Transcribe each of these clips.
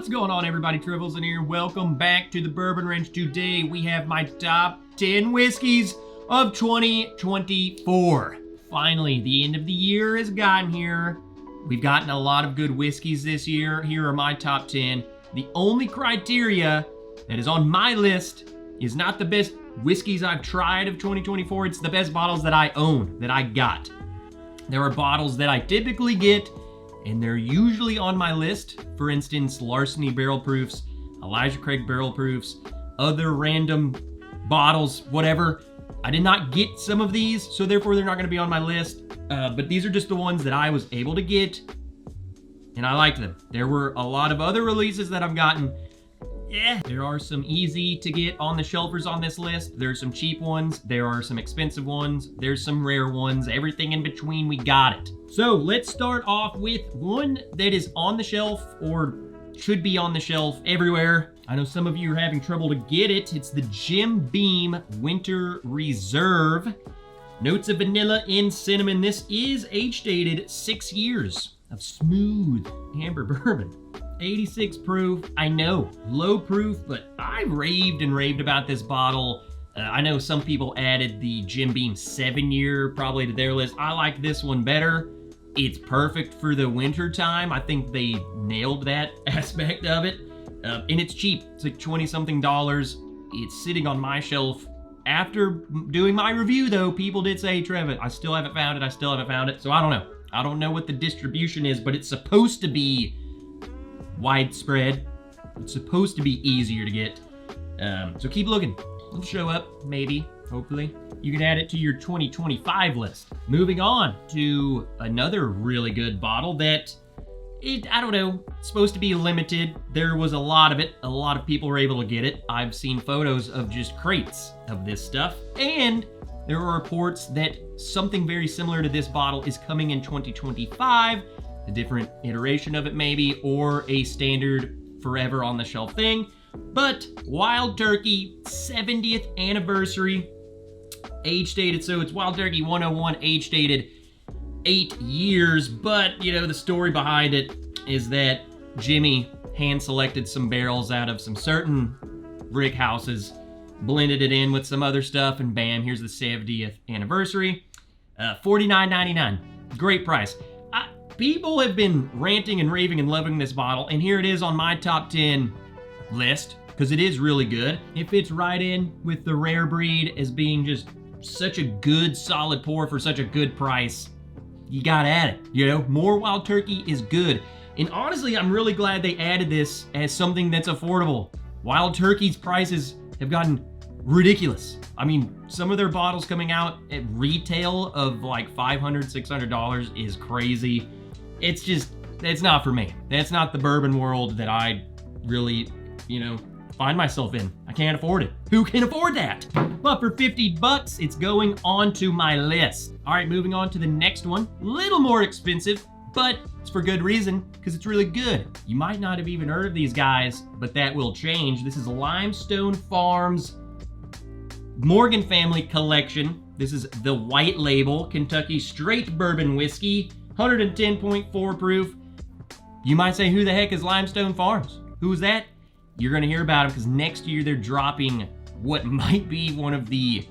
What's going on, everybody? Trivels in here. Welcome back to the Bourbon Ranch. Today we have my top 10 whiskeys of 2024. Finally, the end of the year has gotten here. We've gotten a lot of good whiskeys this year. Here are my top 10. The only criteria that is on my list is not the best whiskeys I've tried of 2024. It's the best bottles that I own, that I got. There are bottles that I typically get, and they're usually on my list. For instance, Larceny Barrel Proofs, Elijah Craig Barrel Proofs, other random bottles, whatever. I did not get some of these, so therefore they're not going to be on my list. But these are just the ones that I was able to get, and I liked them. There were a lot of other releases that I've gotten. Yeah, there are some easy to get on the shelfers on this list. There's some cheap ones. There are some expensive ones. There's some rare ones. Everything in between, we got it. So let's start off with one that is on the shelf, or should be on the shelf everywhere. I know some of you are having trouble to get it. It's the Jim Beam Winter Reserve. Notes of vanilla and cinnamon. This is age-dated 6 years of smooth amber bourbon. 86 proof, I know, low proof, but I raved and raved about this bottle. I know some people added the Jim Beam 7-year probably to their list. I like this one better. It's perfect for the winter time. I think they nailed that aspect of it. And it's cheap. It's like 20-something dollars. It's sitting on my shelf. After doing my review, though, people did say, Trev, I still haven't found it. I still haven't found it. So I don't know. I don't know what the distribution is, but it's supposed to be widespread. It's supposed to be easier to get. So keep looking. It'll show up, maybe, hopefully. You can add it to your 2025 list. Moving on to another really good bottle that, I don't know, it's supposed to be limited. There was a lot of it. A lot of people were able to get it. I've seen photos of just crates of this stuff. And there are reports that something very similar to this bottle is coming in 2025. A different iteration of it maybe, or a standard forever on the shelf thing. But Wild Turkey 70th anniversary, age dated, so it's Wild Turkey 101, age dated 8 years. But you know, the story behind it is that Jimmy hand selected some barrels out of some certain brick houses, blended it in with some other stuff, and bam, here's the 70th anniversary. $49.99, great price. People have been ranting and raving and loving this bottle, and here it is on my top 10 list, because it is really good. It fits right in with the rare breed as being just such a good, solid pour for such a good price. You gotta add it, you know? More Wild Turkey is good. And honestly, I'm really glad they added this as something that's affordable. Wild Turkey's prices have gotten ridiculous. I mean, some of their bottles coming out at retail of like $500, $600 is crazy. It's just, it's not for me. That's not the bourbon world that I really, you know, find myself in. I can't afford it. Who can afford that? But for 50 bucks, it's going onto my list. All right, moving on to the next one. Little more expensive, but it's for good reason, because it's really good. You might not have even heard of these guys, but that will change. This is Limestone Farms Morgan Family Collection. This is the white label Kentucky straight bourbon whiskey, 110.4 proof. You might say, who the heck is Limestone Farms? Who is that? You're gonna hear about them, because next year they're dropping what might be one of the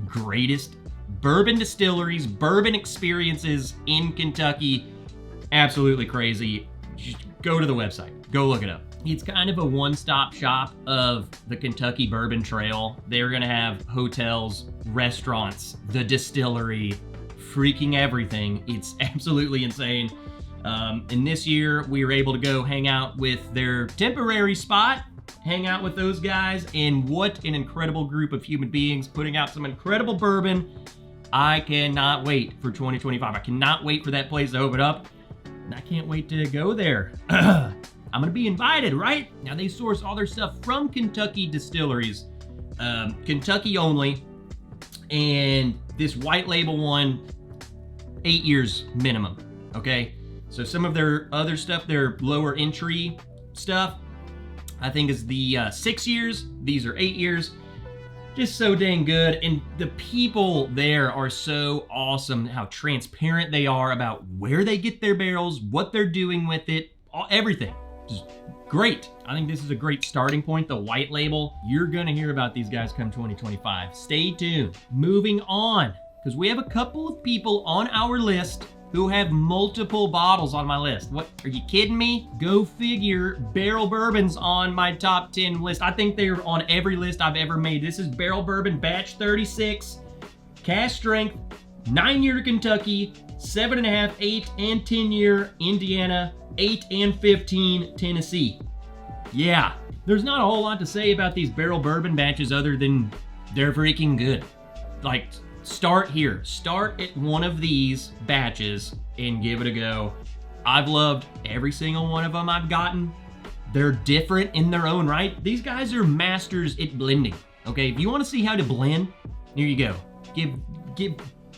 greatest bourbon distilleries, bourbon experiences in Kentucky. Absolutely crazy. Just go to the website, go look it up. It's kind of a one-stop shop of the Kentucky Bourbon Trail. They're gonna have hotels, restaurants, the distillery, freaking everything. It's absolutely insane. And this year we were able to go hang out with their temporary spot, hang out with those guys, and what an incredible group of human beings putting out some incredible bourbon. I cannot wait for 2025. I cannot wait for that place to open up, and I can't wait to go there. I'm gonna be invited, right? Now, they source all their stuff from Kentucky distilleries, Kentucky only, and this white label one, 8 years minimum, okay? So some of their other stuff, their lower entry stuff, I think is the 6 years. These are 8 years. Just so dang good. And the people there are so awesome, how transparent they are about where they get their barrels, what they're doing with it, everything. Just great. I think this is a great starting point. The white label, you're gonna hear about these guys come 2025. Stay tuned. Moving on, because we have a couple of people on our list who have multiple bottles on my list. What, are you kidding me? Go figure, Barrell Bourbon's on my top 10 list. I think they're on every list I've ever made. This is Barrell Bourbon Batch 36, cask strength, 9-year Kentucky, 7.5, 8, and 10-year Indiana, 8 and 15 Tennessee. Yeah, there's not a whole lot to say about these Barrell Bourbon batches other than they're freaking good. Like, start here. Start at one of these batches and give it a go. I've loved every single one of them I've gotten. They're different in their own right. These guys are masters at blending. Okay, if you want to see how to blend, here you go.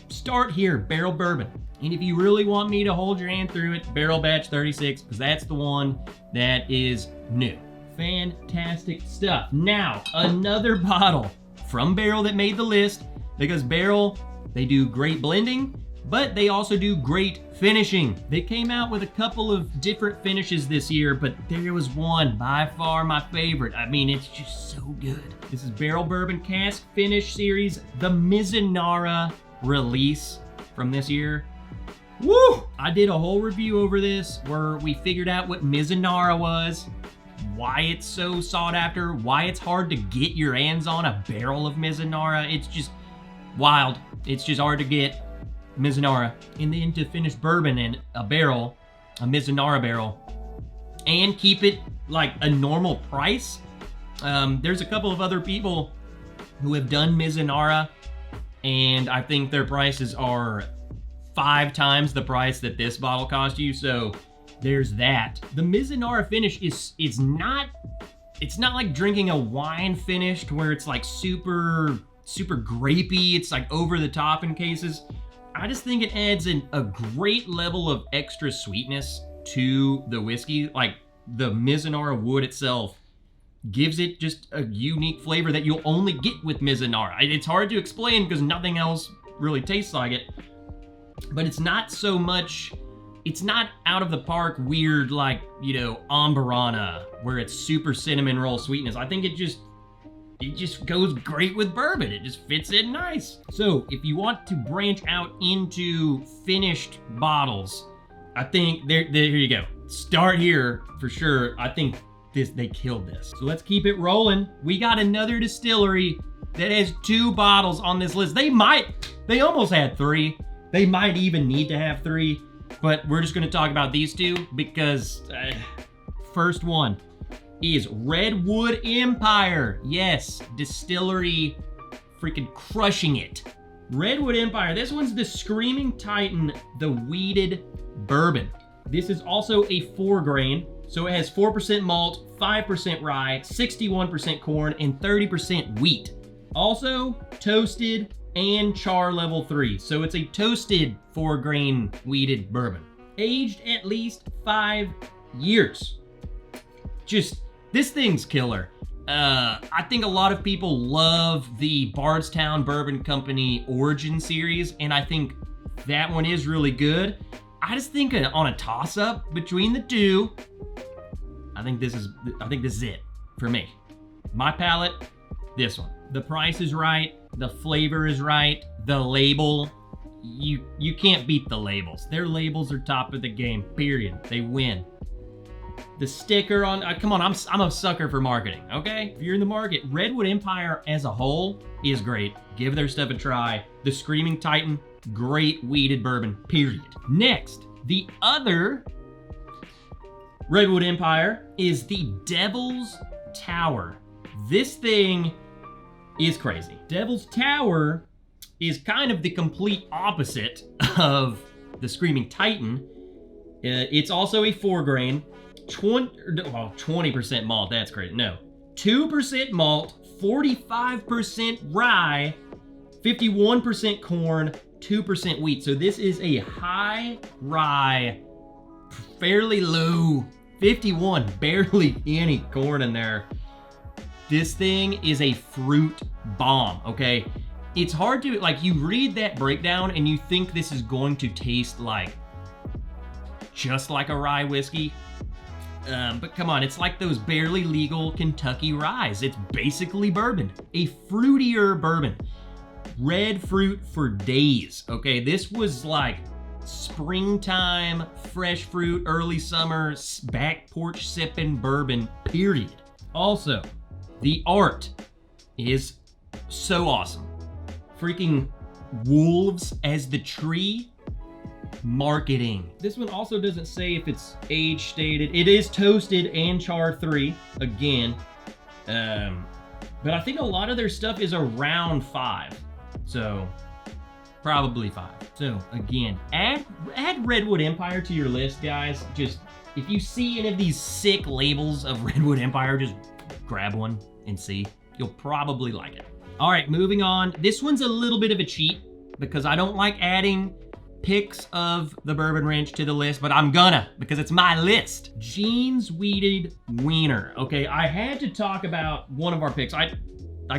Start here, Barrell Bourbon. And if you really want me to hold your hand through it, Barrell Batch 36, because that's the one that is new. Fantastic stuff. Now, another bottle from Barrell that made the list, because Barrell, they do great blending, but they also do great finishing. They came out with a couple of different finishes this year, but there was one by far my favorite. I mean, it's just so good. This is Barrell Bourbon Cask Finish Series, the Mizunara release from this year. Woo! I did a whole review over this where we figured out what Mizunara was, why it's so sought after, why it's hard to get your hands on a barrel of Mizunara. It's just wild. It's just hard to get Mizunara. And then to finish bourbon in a barrel, a Mizunara barrel, and keep it like a normal price. There's a couple of other people who have done Mizunara, and I think their prices are 5 times the price that this bottle cost you, so there's that. The Mizunara finish is not, it's not like drinking a wine finished where it's like super grapey, it's like over the top in cases. I just think it adds a great level of extra sweetness to the whiskey. Like the Mizunara wood itself gives it just a unique flavor that you'll only get with Mizunara. It's hard to explain because nothing else really tastes like it. But it's not so much, it's not out of the park weird like, you know, Ambarana, where it's super cinnamon roll sweetness. I think it just goes great with bourbon. It just fits in nice. So if you want to branch out into finished bottles, I think here you go. Start here for sure. I think they killed this. So let's keep it rolling. We got another distillery that has 2 bottles on this list. They almost had 3. They might even need to have 3, but we're just gonna talk about these 2 because first one is Redwood Empire. Yes, distillery freaking crushing it. Redwood Empire, this one's the Screaming Titan, the wheated bourbon. This is also a 4-grain, so it has 4% malt, 5% rye, 61% corn, and 30% wheat. Also toasted and char level 3. So it's a toasted 4-grain wheated bourbon. Aged at least 5 years. Just, this thing's killer. I think a lot of people love the Bardstown Bourbon Company Origin series, and I think that one is really good. I just think on a toss-up between the 2, I think this is it for me. My palate, this one. The price is right, the flavor is right, the label, you can't beat the labels. Their labels are top of the game, period. They win. The sticker on, come on, I'm a sucker for marketing, okay? If you're in the market, Redwood Empire as a whole is great. Give their stuff a try. The Screaming Titan, great wheated bourbon, period. Next, the other Redwood Empire is the Devil's Tower. This thing is crazy. Devil's Tower is kind of the complete opposite of the Screaming Titan. It's also a 4-grain, 20% malt, that's great. No, 2% malt, 45% rye, 51% corn, 2% wheat. So this is a high rye, fairly low, 51, barely any corn in there. This thing is a fruit bomb, okay? It's hard to, like, you read that breakdown and you think this is going to taste like, just like a rye whiskey. But come on, it's like those barely legal Kentucky ryes. It's basically bourbon, a fruitier bourbon. Red fruit for days, okay? This was like springtime, fresh fruit, early summer, back porch sipping bourbon, period. Also, the art is so awesome. Freaking wolves as the tree. Marketing. This one also doesn't say if it's age stated. It is toasted and char 3 again. But I think a lot of their stuff is around 5. So probably 5. So again, add Redwood Empire to your list, guys. Just if you see any of these sick labels of Redwood Empire, just grab one and see. You'll probably like it. All right, moving on. This one's a little bit of a cheat because I don't like adding picks of the Bourbon Ranch to the list, but I'm gonna because it's my list. Jeans Weeded Wiener. Okay, I had to talk about one of our picks. I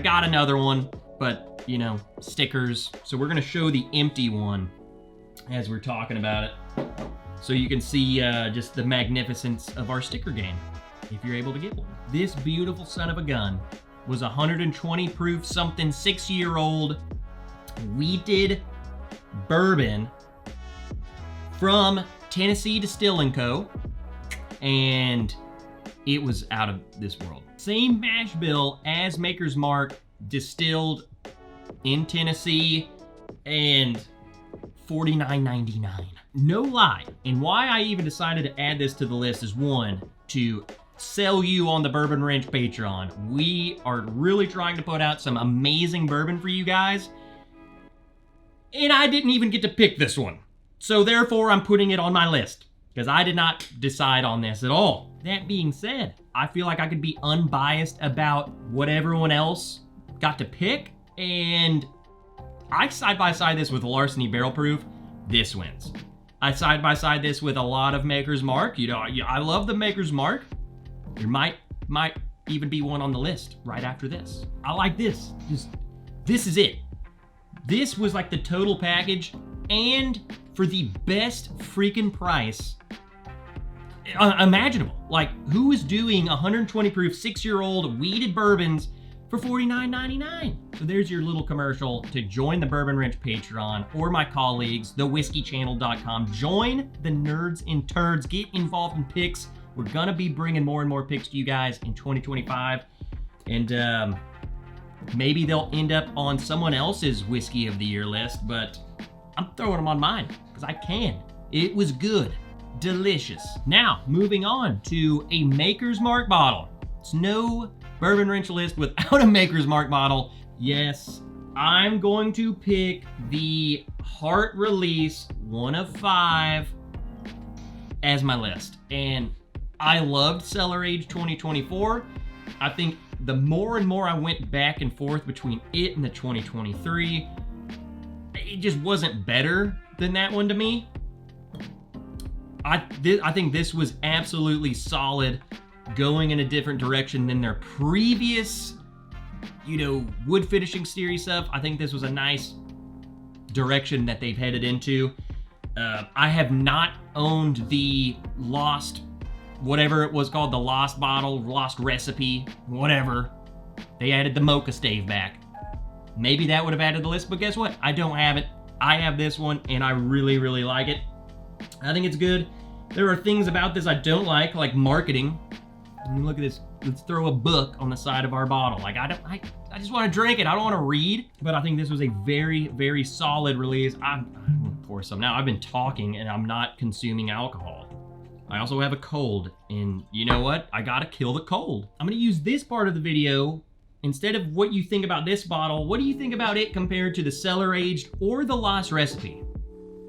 got another one, but you know, stickers. So we're gonna show the empty one as we're talking about it, so you can see just the magnificence of our sticker game if you're able to get one. This beautiful son of a gun was 120 proof something 6-year-old wheated bourbon from Tennessee Distilling Co. And it was out of this world. Same mash bill as Maker's Mark, distilled in Tennessee, and $49.99. No lie. And why I even decided to add this to the list is, one, to sell you on the Bourbon Ranch Patreon. We are really trying to put out some amazing bourbon for you guys. And I didn't even get to pick this one. So therefore, I'm putting it on my list because I did not decide on this at all. That being said, I feel like I could be unbiased about what everyone else got to pick. And I side-by-side this with Larceny Barrel Proof. This wins. I side-by-side this with a lot of Maker's Mark. You know, I love the Maker's Mark. There might even be one on the list right after this. I like this. This is it. This was like the total package, and for the best freaking price imaginable. Like, who is doing 120 proof 6-year-old weeded bourbons for $49.99? So there's your little commercial to join the Bourbon Ranch Patreon or my colleagues, thewhiskeychannel.com. Join the nerds and turds. Get involved in picks. We're gonna be bringing more and more picks to you guys in 2025. And maybe they'll end up on someone else's Whiskey of the Year list, but I'm throwing them on mine because I can. It was good, delicious. Now, moving on to a Maker's Mark bottle. It's no Bourbon Ranch list without a Maker's Mark bottle. Yes, I'm going to pick the Heart Release 1 of 5 as my list. And I loved Cellar Age 2024. I think the more and more I went back and forth between it and the 2023, it just wasn't better than that one to me. I think this was absolutely solid, going in a different direction than their previous, you know, wood finishing series stuff. I think this was a nice direction that they've headed into. I have not owned the Lost, whatever it was called, the Lost Bottle, Lost Recipe, whatever. They added the mocha stave back. Maybe that would have added to the list, but guess what? I don't have it. I have this one, and I really, really like it. I think it's good. There are things about this I don't like marketing. I mean, look at this. Let's throw a book on the side of our bottle. Like, I just want to drink it. I don't want to read. But I think this was a very, very solid release. I'm gonna pour some now. I've been talking, and I'm not consuming alcohol. I also have a cold, and you know what? I gotta kill the cold. I'm gonna use this part of the video. Instead of what you think about this bottle, what do you think about it compared to the Cellar Aged or the Lost Recipe?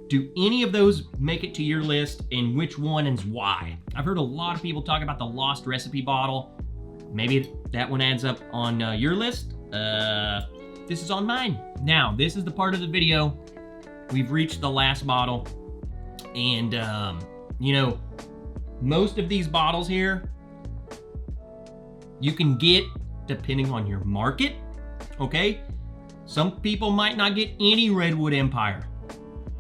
Do any of those make it to your list, and which one and why? I've heard a lot of people talk about the Lost Recipe bottle. Maybe that one adds up on your list. This is on mine. Now, this is the part of the video. We've reached the last bottle, and you know, most of these bottles here, you can get depending on your market, okay? Some people might not get any Redwood Empire.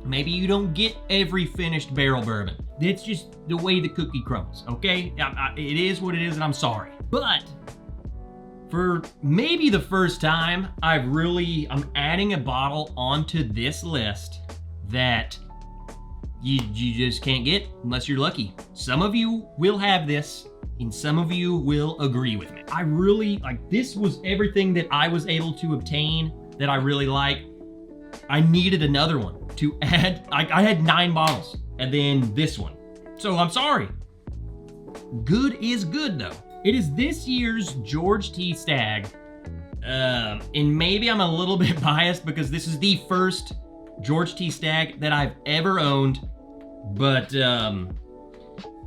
Maybe you don't get every finished barrel bourbon. That's just the way the cookie crumbles, okay? It is what it is, and I'm sorry. But for maybe the first time, I'm adding a bottle onto this list that you just can't get unless you're lucky. Some of you will have this, and some of you will agree with me. I really, this was everything that I was able to obtain that I really like. I needed another one to add. I had 9 bottles, and then this one. So I'm sorry. Good is good, though. It is this year's George T. Stagg, and maybe I'm a little bit biased because this is the first George T. Stagg that I've ever owned, but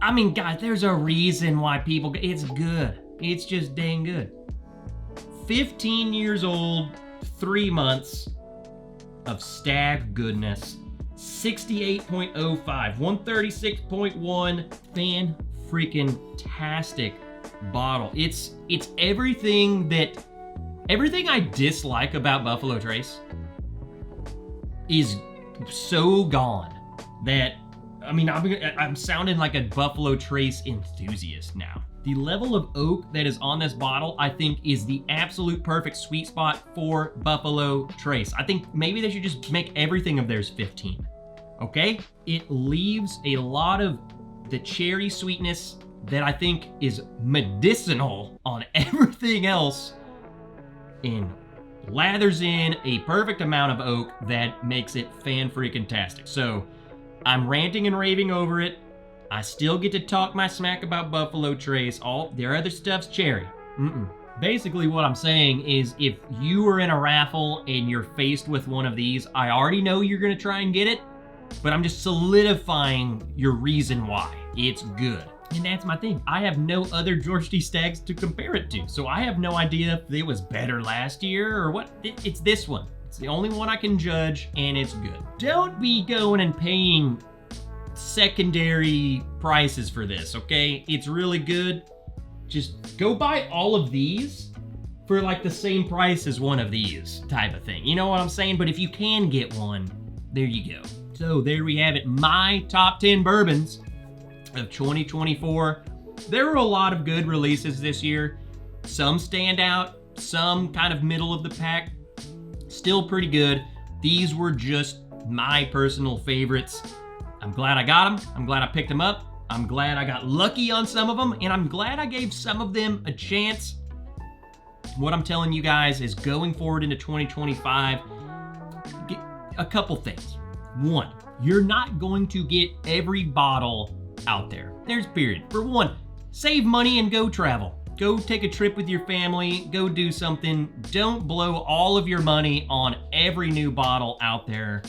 I mean, guys, there's a reason why it's good. It's just dang good. 15 years old, 3 months of Stagg goodness. 68.05, 136.1, fan-freaking-tastic bottle. It's everything I dislike about Buffalo Trace is so gone that, I mean, I'm sounding like a Buffalo Trace enthusiast now. The level of oak that is on this bottle, I think, is the absolute perfect sweet spot for Buffalo Trace. I think maybe they should just make everything of theirs 15, okay? It leaves a lot of the cherry sweetness that I think is medicinal on everything else and lathers in a perfect amount of oak that makes it fan-freaking-tastic. So I'm ranting and raving over it. I still get to talk my smack about Buffalo Trace. All their other stuff's cherry. Basically what I'm saying is if you are in a raffle and you're faced with one of these, I already know you're gonna try and get it, but I'm just solidifying your reason why. It's good. And that's my thing. I have no other George T. Staggs to compare it to, so I have no idea if it was better last year or what. It's this one. It's the only one I can judge, and it's good. Don't be going and paying secondary prices for this, okay? It's really good. Just go buy all of these for like the same price as one of these type of thing. You know what I'm saying? But if you can get one, there you go. So there we have it. My top 10 bourbons of 2024. There were a lot of good releases this year. Some stand out, some kind of middle of the pack. Still pretty good. These were just my personal favorites. I'm glad I got them. I'm glad I picked them up. I'm glad I got lucky on some of them, and I'm glad I gave some of them a chance. What I'm telling you guys is going forward into 2025, get a couple things. One, you're not going to get every bottle out there. There's period. For one, save money and go travel. Go take a trip with your family. Go do something. Don't blow all of your money on every new bottle out there.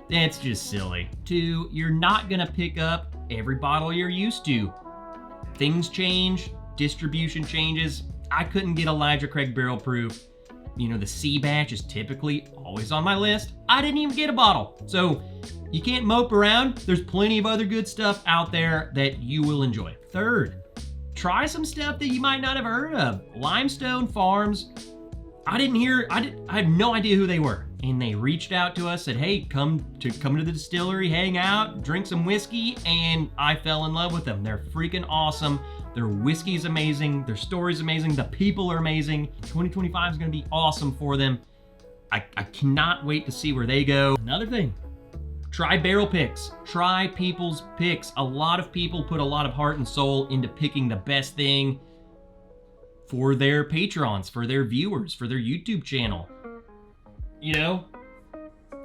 That's just silly. Two, you're not gonna pick up every bottle you're used to. Things change, distribution changes. I couldn't get Elijah Craig Barrel Proof. You know, the C batch is typically always on my list. I didn't even get a bottle. So you can't mope around. There's plenty of other good stuff out there that you will enjoy. Third, try some stuff that you might not have heard of. Limestone Farms. I had no idea who they were. And they reached out to us, said, hey, come to the distillery, hang out, drink some whiskey, and I fell in love with them. They're freaking awesome. Their whiskey's amazing. Their story's amazing. The people are amazing. 2025 is gonna be awesome for them. I cannot wait to see where they go. Another thing, try barrel picks. Try people's picks. A lot of people put a lot of heart and soul into picking the best thing for their patrons, for their viewers, for their YouTube channel. You know,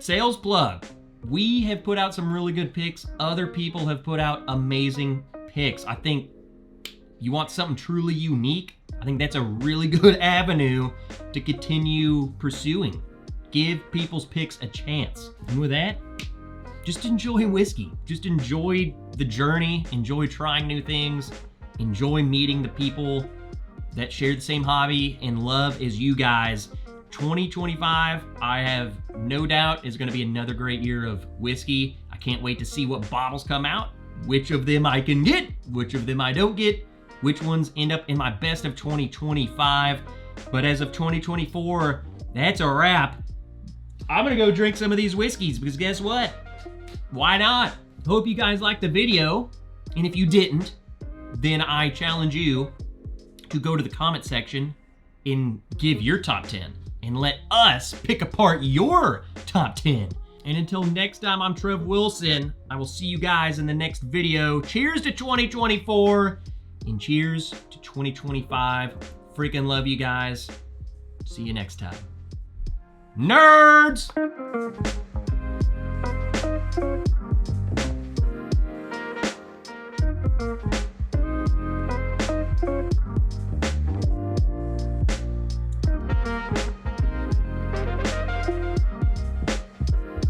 sales plug. We have put out some really good picks. Other people have put out amazing picks. I think you want something truly unique. I think that's a really good avenue to continue pursuing. Give people's picks a chance. And with that, just enjoy whiskey. Just enjoy the journey. Enjoy trying new things. Enjoy meeting the people that share the same hobby and love as you guys. 2025, I have no doubt, is going to be another great year of whiskey. I can't wait to see what bottles come out, which of them I can get, which of them I don't get, which ones end up in my best of 2025. But as of 2024, that's a wrap. I'm going to go drink some of these whiskeys because guess what? Why not? Hope you guys liked the video. And if you didn't, then I challenge you to go to the comment section and give your top 10 and let us pick apart your top 10. And until next time, I'm Trev Wilson. I will see you guys in the next video. Cheers to 2024 and cheers to 2025. Freaking love you guys. See you next time. Nerds!